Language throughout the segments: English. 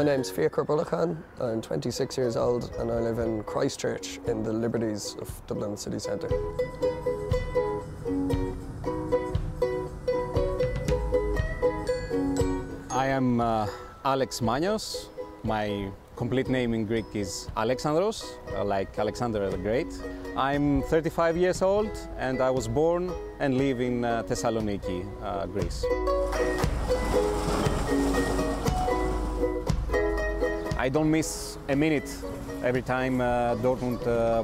My name's Fiacre. I'm 26 years old and I live in Christchurch in the Liberties of Dublin city centre. I am Alex Manios. My complete name in Greek is Alexandros, like Alexander the Great. I'm 35 years old and I was born and live in Thessaloniki, Greece. I don't miss a minute every time Dortmund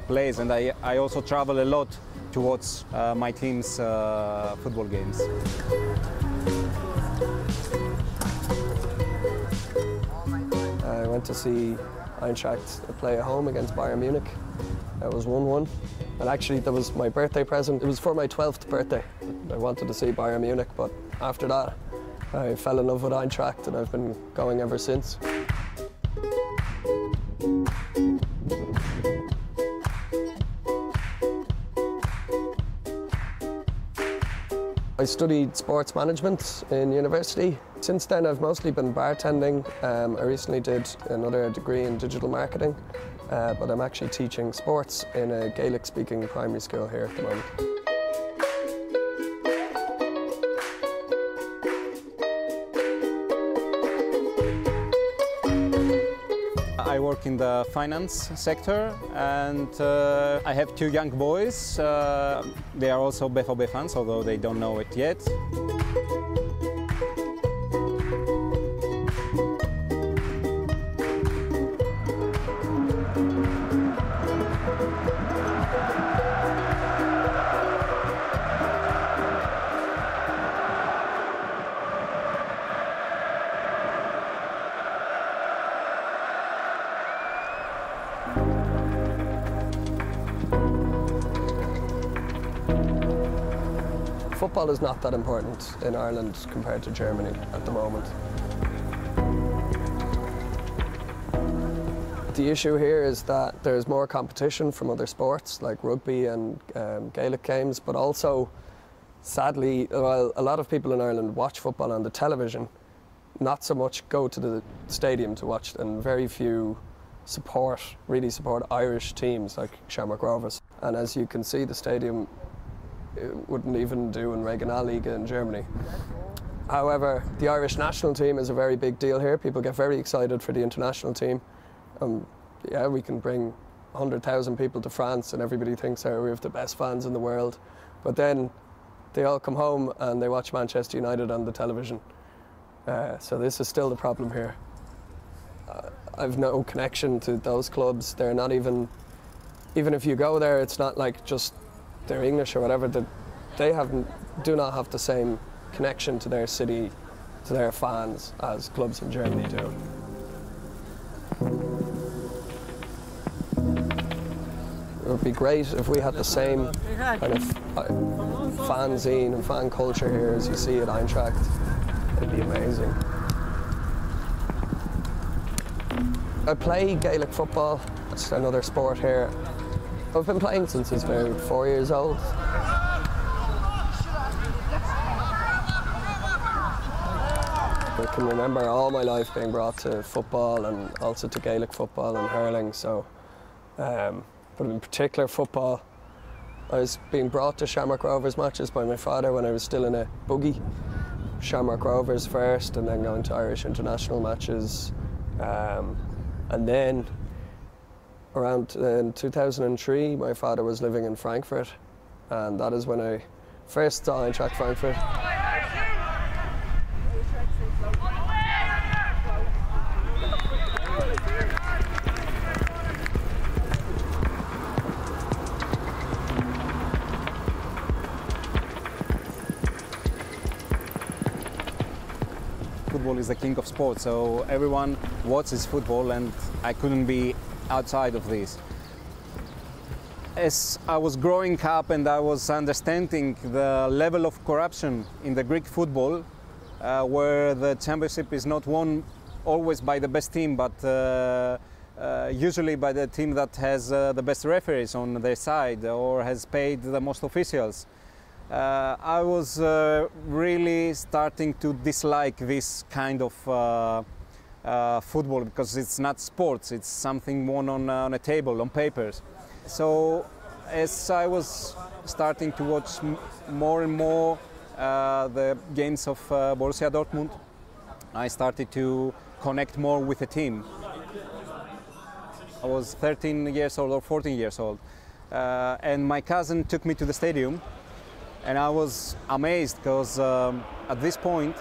plays, and I also travel a lot to watch my team's football games. I went to see Eintracht play at home against Bayern Munich. It was 1-1. And actually that was my birthday present. It was for my 12th birthday. I wanted to see Bayern Munich, but after that I fell in love with Eintracht and I've been going ever since. I studied sports management in university. Since then I've mostly been bartending. I recently did another degree in digital marketing, but I'm actually teaching sports in a Gaelic-speaking primary school here at the moment. I work in the finance sector and I have two young boys. They are also BVB fans, although they don't know it yet. Football is not that important in Ireland compared to Germany at the moment. The issue here is that there's more competition from other sports like rugby and Gaelic games, but also, sadly, while a lot of people in Ireland watch football on the television, not so much go to the stadium to watch, and very few really support Irish teams like Shamrock Rovers. And as you can see, the stadium it wouldn't even do in Regionalliga in Germany. However, the Irish national team is a very big deal here. People get very excited for the international team. Yeah, we can bring 100,000 people to France and everybody thinks we have the best fans in the world. But then they all come home and they watch Manchester United on the television. So this is still the problem here. I've no connection to those clubs. They're not even if you go there, it's not like just they're English or whatever, they do not have the same connection to their city, to their fans, as clubs in Germany do. It would be great if we had the same kind of fanzine and fan culture here as you see at Eintracht. It'd be amazing. I play Gaelic football. It's another sport here. I've been playing since I was about 4 years old. I can remember all my life being brought to football and also to Gaelic football and hurling. So, but in particular football, I was being brought to Shamrock Rovers matches by my father when I was still in a buggy. Shamrock Rovers first, and then going to Irish international matches, and then. Around in 2003, my father was living in Frankfurt, and that is when I first saw Eintracht Frankfurt. Football is the king of sports, so everyone watches football and I couldn't be outside of this. As I was growing up and I was understanding the level of corruption in the Greek football, where the championship is not won always by the best team, but usually by the team that has the best referees on their side or has paid the most officials. I was really starting to dislike this kind of football, because it's not sports, it's something won on a table, on papers. So as I was starting to watch more and more the games of Borussia Dortmund, I started to connect more with the team. I was 13 years old or 14 years old, and my cousin took me to the stadium, and I was amazed because at this point,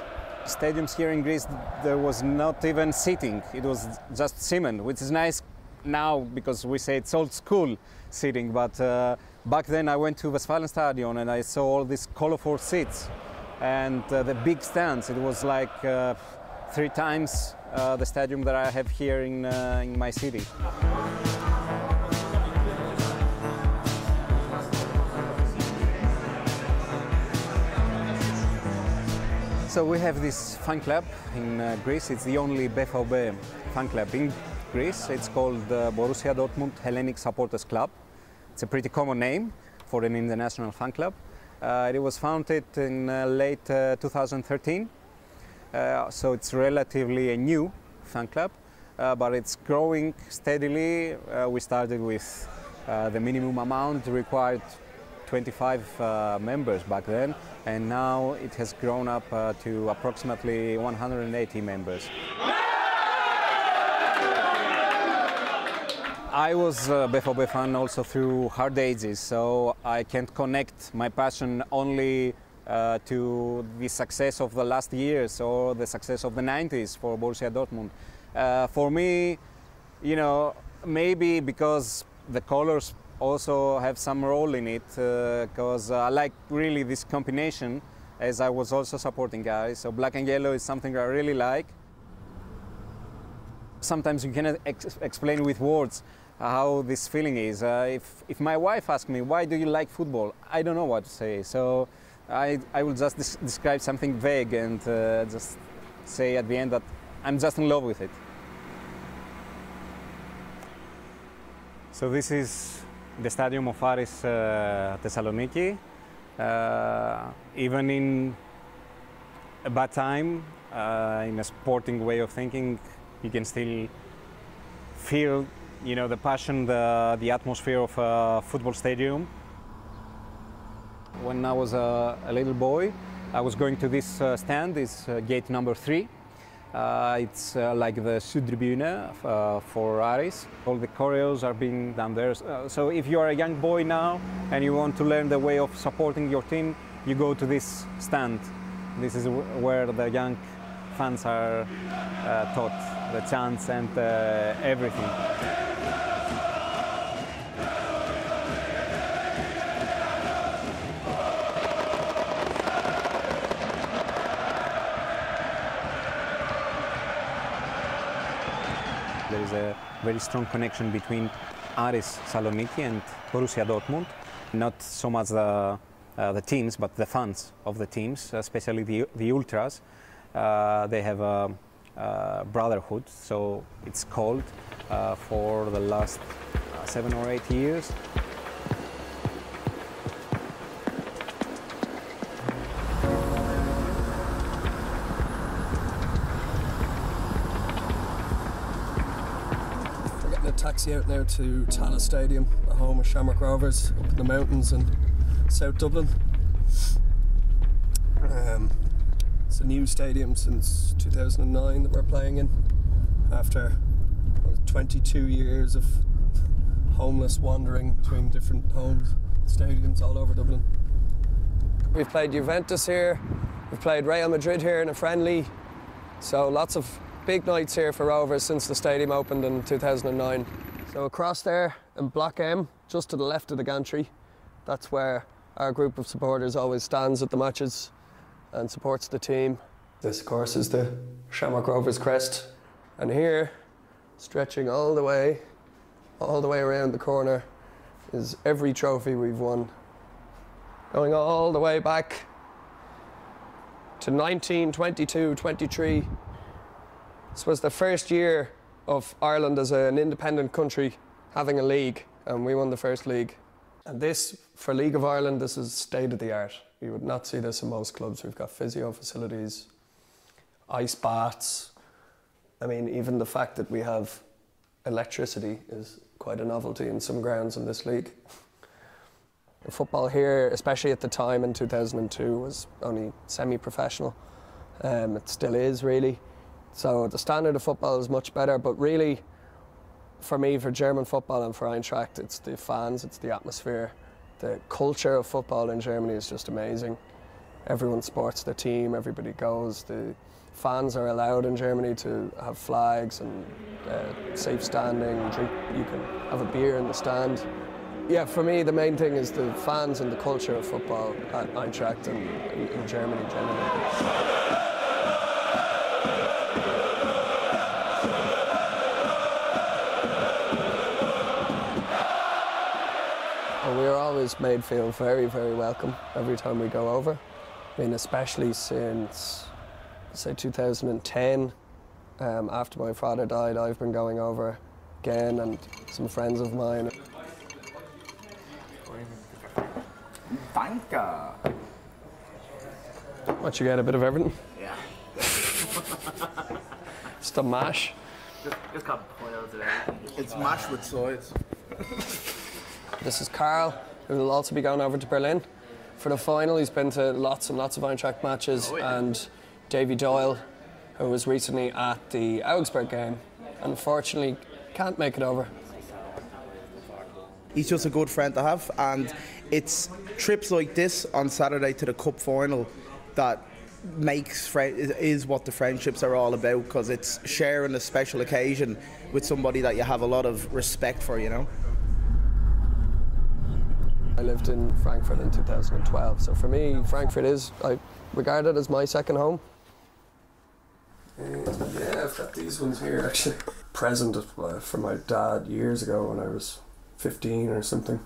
stadiums here in Greece, there was not even seating. It was just cement, which is nice now because we say it's old school seating, but back then I went to Westfalenstadion and I saw all these colorful seats and the big stands. It was like 3 times the stadium that I have here in my city. So we have this fan club in Greece. It's the only BVB fan club in Greece. It's called Borussia Dortmund Hellenic Supporters Club. It's a pretty common name for an international fan club. It was founded in late 2013, so it's relatively a new fan club, but it's growing steadily. We started with the minimum amount required 25 members back then, and now it has grown up to approximately 180 members. I was a BVB fan also through hard ages, so I can't connect my passion only to the success of the last years or the success of the 90s for Borussia Dortmund. For me, you know, maybe because the colors also have some role in it, because I like really this combination, as I was also supporting guys. So black and yellow is something I really like. Sometimes you cannot explain with words how this feeling is. If my wife asks me, why do you like football? I don't know what to say. So I will just describe something vague and just say at the end that I'm just in love with it. So this is the stadium of Aris Thessaloniki. Even in a bad time, in a sporting way of thinking, you can still feel, you know, the passion, the atmosphere of a football stadium. When I was a little boy, I was going to this stand, it's gate number 3. It's like the Südtribüne for Aris. All the choreos are being done there. So if you are a young boy now and you want to learn the way of supporting your team, you go to this stand. This is where the young fans are taught the chants and everything. There is a very strong connection between Aris Saloniki and Borussia Dortmund. Not so much the teams, but the fans of the teams, especially the ultras. They have a brotherhood, so it's called, for the last 7 or 8 years. Taxi out now to Tala Stadium, the home of Shamrock Rovers, up in the mountains in South Dublin. It's a new stadium since 2009 that we're playing in, after 22 years of homeless wandering between different homes, stadiums all over Dublin. We've played Juventus here, we've played Real Madrid here in a friendly, so lots of big nights here for Rovers since the stadium opened in 2009. So across there in Block M, just to the left of the gantry, that's where our group of supporters always stands at the matches and supports the team. This, of course, is the Shamrock Rovers crest. And here, stretching all the way around the corner, is every trophy we've won. Going all the way back to 1922-23. This was the first year of Ireland as an independent country having a league, and we won the first league. And this, for League of Ireland, this is state of the art. You would not see this in most clubs. We've got physio facilities, ice baths, I mean, even the fact that we have electricity is quite a novelty in some grounds in this league. Football here, especially at the time in 2002, was only semi-professional. It still is, really. So the standard of football is much better, but really, for me, for German football and for Eintracht, it's the fans, it's the atmosphere. The culture of football in Germany is just amazing. Everyone supports their team, everybody goes. The fans are allowed in Germany to have flags and safe standing, drink. You can have a beer in the stand. Yeah, for me, the main thing is the fans and the culture of football at Eintracht and in Germany generally. We are always made feel very, very welcome every time we go over. I mean, especially since, say, 2010, after my father died, I've been going over again, and some friends of mine. What you get, a bit of everything? Yeah. Just a mash. Just got boiled of everything. It's mash with sides. This is Carl, who will also be going over to Berlin for the final. He's been to lots and lots of Eintracht matches, and Davy Doyle, who was recently at the Augsburg game, unfortunately can't make it over. He's just a good friend to have, and it's trips like this on Saturday to the cup final that is what the friendships are all about, because it's sharing a special occasion with somebody that you have a lot of respect for, you know. I lived in Frankfurt in 2012, so for me, Frankfurt is, I regard it as my second home. Yeah, I've got these ones here actually. Present from my dad years ago when I was 15 or something.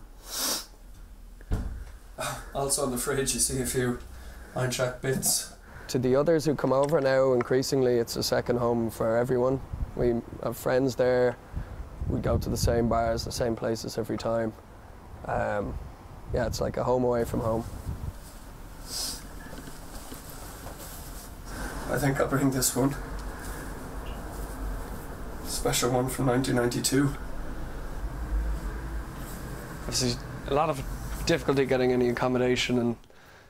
Also on the fridge you see a few Eintracht bits. To the others who come over now, increasingly it's a second home for everyone. We have friends there, we go to the same bars, the same places every time. Yeah, it's like a home away from home. I think I'll bring this one. Special one from 1992. There's a lot of difficulty getting any accommodation and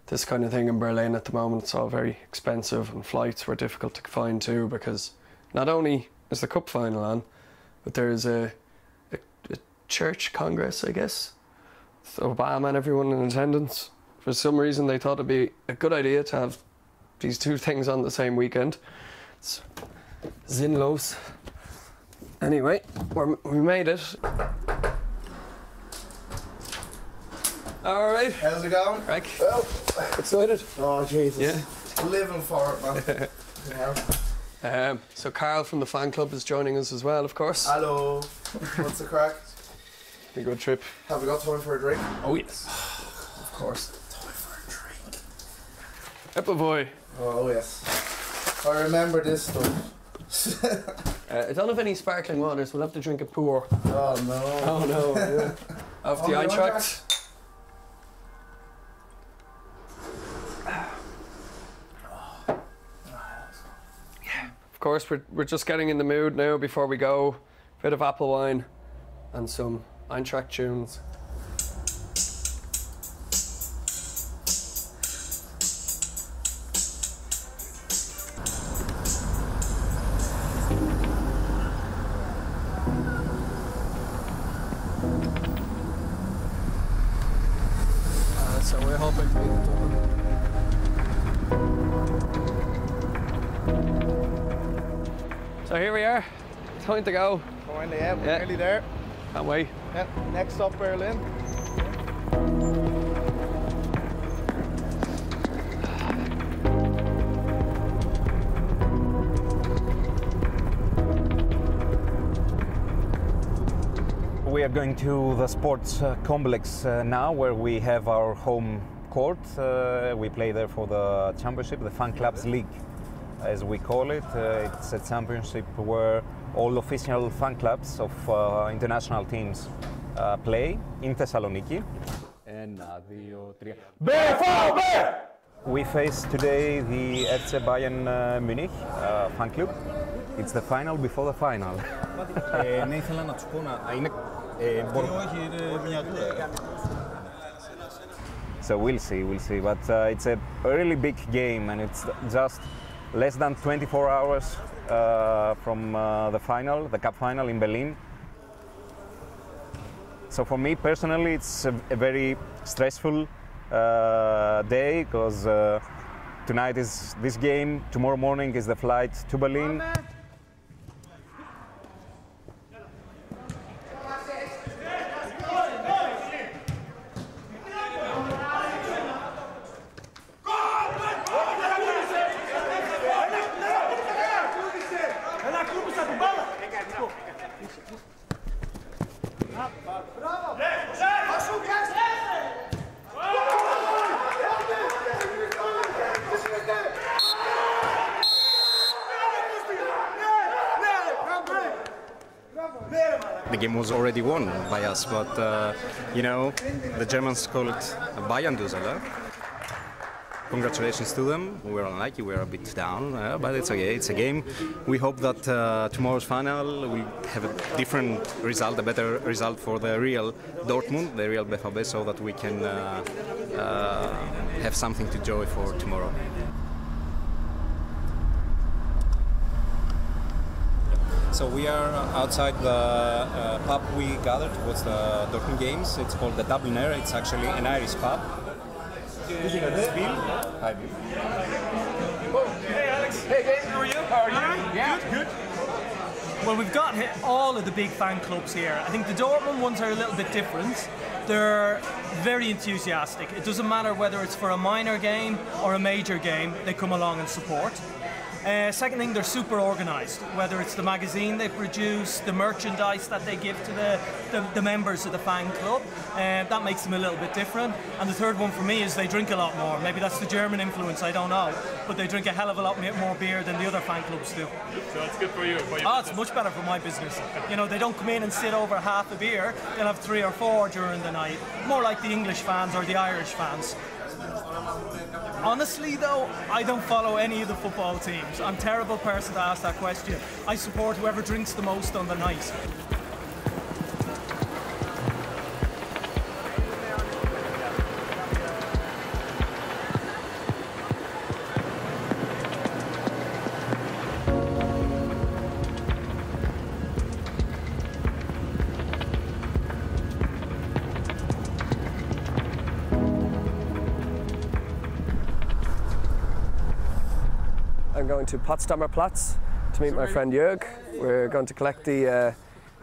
this kind of thing in Berlin at the moment. It's all very expensive, and flights were difficult to find too, because not only is the cup final on, but there's a church congress, I guess. Obama and everyone in attendance. For some reason they thought it'd be a good idea to have these two things on the same weekend. It's sinnlos. Anyway, we made it. All right. How's it going? Craig. Well, excited? oh Jesus. Yeah. Living for it, man. So Carl from the fan club is joining us as well, of course. Hello. What's the crack? A good trip. Have we got time for a drink? Oh yes. Of course. Time for a drink. Eppa boy. Oh yes. I remember this stuff. I don't have any sparkling water, so we'll have to drink it pour. Oh no. Oh no. Yeah. Of the Eintracht. Of course, we're just getting in the mood now before we go. Bit of apple wine and some Eintracht tunes. So we're hoping to beat Dortmund. So here we are, time to go. Finally, yeah, we're nearly there. Can't wait. Yeah, next stop Berlin. We are going to the sports complex now, where we have our home court. We play there for the championship, the Fan Clubs League, as we call it. It's a championship where all official fan clubs of international teams play in Thessaloniki. We face today the FC Bayern Munich fan club. It's the final before the final. Ναι, ήθελα να τους πω να είναι... Όχι, είναι μiniatura. So we'll see. But it's a really big game, and it's just less than 24 hours from the final, the cup final in Berlin. So for me personally, it's a very stressful day, because tonight is this game, tomorrow morning is the flight to Berlin. The game was already won by us, but you know, the Germans call it Bayern-Dussel. Congratulations to them. We were unlucky, we were a bit down, but it's okay, it's a game. We hope that tomorrow's final will have a different result, a better result for the real Dortmund, the real BVB, so that we can have something to enjoy for tomorrow. So we are outside the pub we gathered towards the Dortmund games. It's called the Dubliner. It's actually an Irish pub. Hi, Bill. Hey, Alex. Hey, Dave. How are you? How are you? Yeah, good. Well, we've got all of the big fan clubs here. I think the Dortmund ones are a little bit different. They're very enthusiastic. It doesn't matter whether it's for a minor game or a major game, they come along and support. Second thing, they're super organised, whether it's the magazine they produce, the merchandise that they give to the members of the fan club, that makes them a little bit different. And the third one for me is they drink a lot more. Maybe that's the German influence, I don't know, but they drink a hell of a lot more beer than the other fan clubs do. So it's good for you? It's much better for my business. You know, they don't come in and sit over half a beer, they'll have 3 or 4 during the night, more like the English fans or the Irish fans. Honestly though, I don't follow any of the football teams. I'm a terrible person to ask that question. I support whoever drinks the most on the night. I'm going to Potsdamer Platz to meet my friend Jörg. We're going to collect the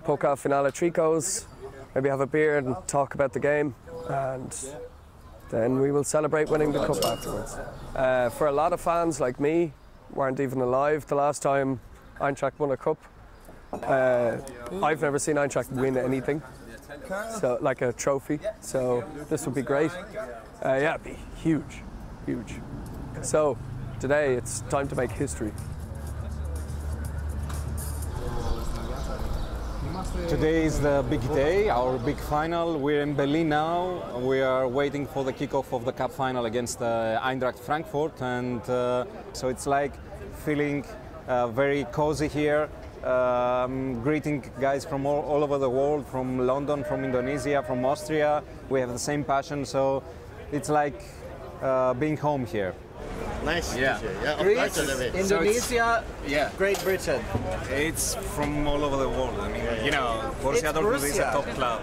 Pokal Finale tricots, maybe have a beer and talk about the game, and then we will celebrate winning the cup afterwards. For a lot of fans like me, weren't even alive the last time Eintracht won a cup. I've never seen Eintracht win anything, so like a trophy, so this would be great. Yeah, it'd be huge, huge. So today it's time to make history. Today is the big day, our big final. We're in Berlin now. We are waiting for the kickoff of the cup final against Eintracht Frankfurt, and so it's like feeling very cozy here. Greeting guys from all over the world, from London, from Indonesia, from Austria. We have the same passion, so it's like being home here. Nice. Yeah. Greece, Indonesia, Yeah. Great Britain. It's from all over the world. I mean, you know, Borussia Dortmund is a top club.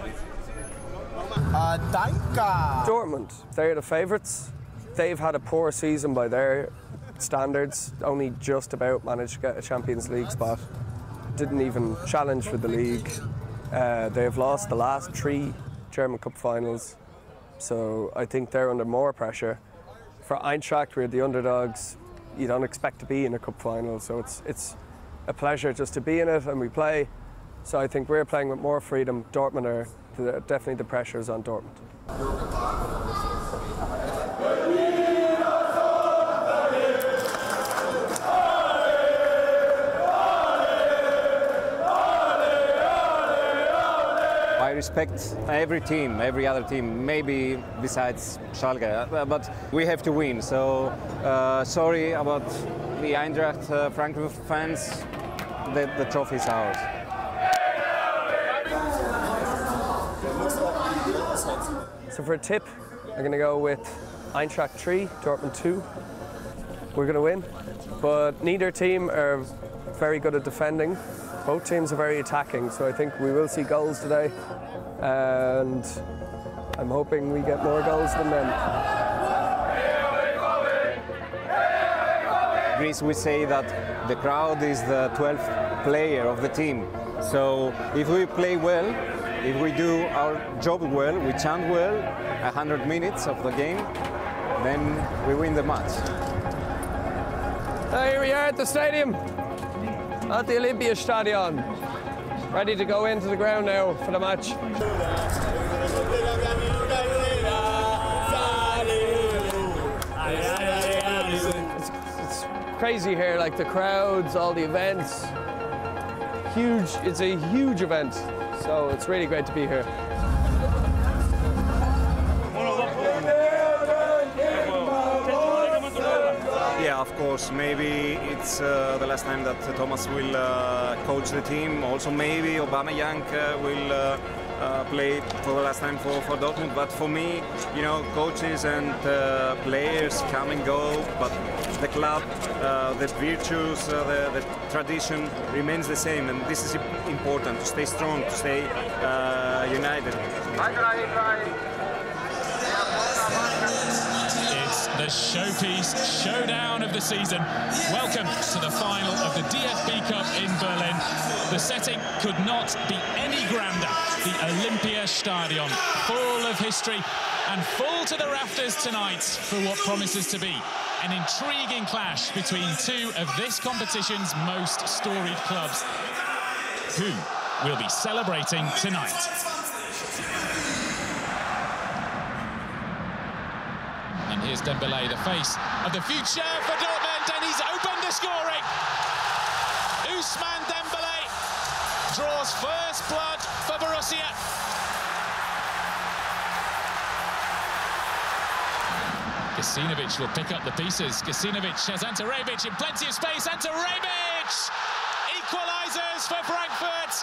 Dortmund, they're the favourites. They've had a poor season by their standards, only just about managed to get a Champions League spot. Didn't even challenge for the league. They've lost the last 3 German Cup finals, so I think they're under more pressure. For Eintracht, we're the underdogs. You don't expect to be in a cup final, so it's a pleasure just to be in it, and we play. So I think we're playing with more freedom. Dortmund are definitely the pressure is on Dortmund. I respect every team, every other team, maybe besides Schalke, but we have to win. So sorry about the Eintracht Frankfurt fans. the trophy is ours. So for a tip, I'm going to go with Eintracht 3, Dortmund 2. We're going to win, but neither team are very good at defending. Both teams are very attacking, so I think we will see goals today, and I'm hoping we get more goals than them. In Greece, we say that the crowd is the 12th player of the team. So if we play well, if we do our job well, we chant well, 100 minutes of the game, then we win the match. Here we are at the stadium, at the Olympiastadion, ready to go into the ground now for the match. It's crazy here, like the crowds, all the events, huge, it's a huge event, so it's really great to be here. Yeah, of course. Maybe it's the last time that Thomas will coach the team. Also, maybe Aubameyang will play for the last time for Dortmund. But for me, you know, coaches and players come and go, but the club, the virtues, the tradition remains the same. And this is important, to stay strong, to stay united. The showpiece showdown of the season. Welcome to the final of the DFB Cup in Berlin. The setting could not be any grander. The Olympiastadion, full of history and full to the rafters tonight for what promises to be an intriguing clash between two of this competition's most storied clubs. Who will be celebrating tonight? And here's Dembélé, the face of the future for Dortmund, and he's opened the scoring. Ousmane Dembélé draws first blood for Borussia. Gacinovic will pick up the pieces. Gacinovic has Ante Rebic in plenty of space. Ante Rebic equalises for Frankfurt.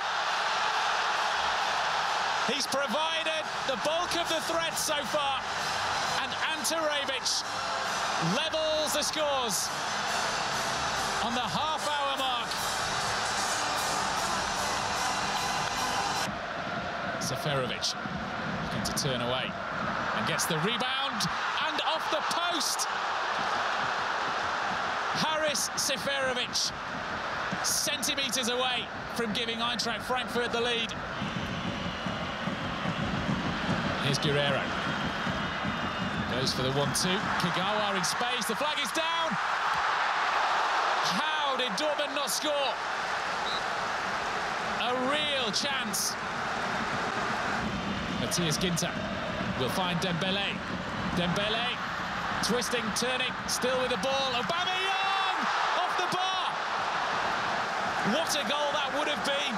He's provided the bulk of the threat so far. Ante Rebic levels the scores on the half-hour mark. Seferovic looking to turn away and gets the rebound and off the post. Haris Seferovic centimetres away from giving Eintracht Frankfurt the lead. Here's Guerrero. Goes for the 1-2. Kagawa in space. The flag is down. How did Dortmund not score? A real chance. Matthias Ginter will find Dembélé. Dembélé twisting, turning, still with the ball. Aubameyang off the bar. What a goal that would have been.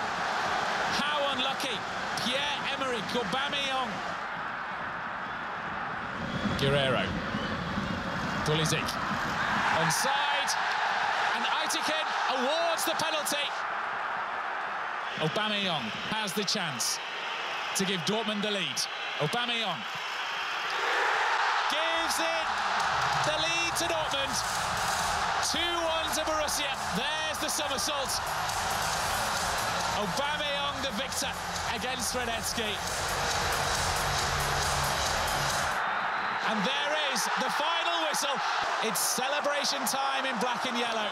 How unlucky. Pierre-Emerick Aubameyang. Guerrero, Pulisic, onside, and Aitiken awards the penalty. Aubameyang has the chance to give Dortmund the lead. Aubameyang gives it the lead to Dortmund. 2-1 to Borussia. There's the somersault. Aubameyang the victor against Radetzky. And there is the final whistle. It's celebration time in black and yellow.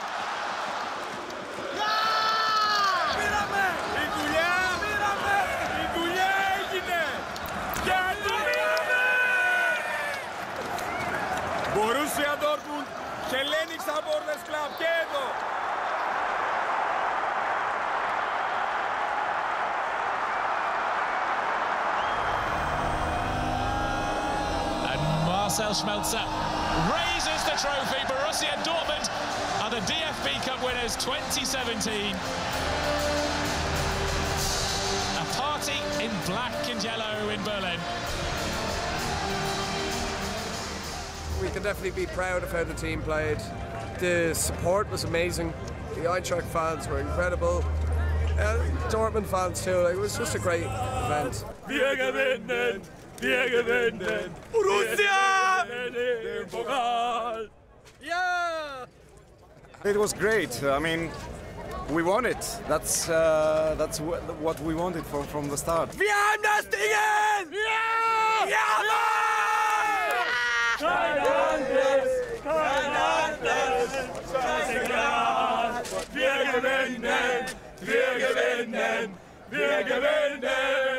Borussia Dortmund, Hellenic supporters club, και εδώ. Marcel Schmelzer raises the trophy. Borussia Dortmund are the DFB Cup winners 2017. A party in black and yellow in Berlin. We can definitely be proud of how the team played. The support was amazing. The Eintracht fans were incredible. Dortmund fans too. Like, it was just a great event. Wir gewinnen! Wir gewinnen! Borussia! Den Pokal! Yeah! It was great. I mean, we won it. That's what we wanted from the start. Wir haben das Ding! Ja! Ja, Mann! Kein anderes! Kein anderes! Scheißegal! Wir gewinnen! Wir gewinnen! Wir gewinnen!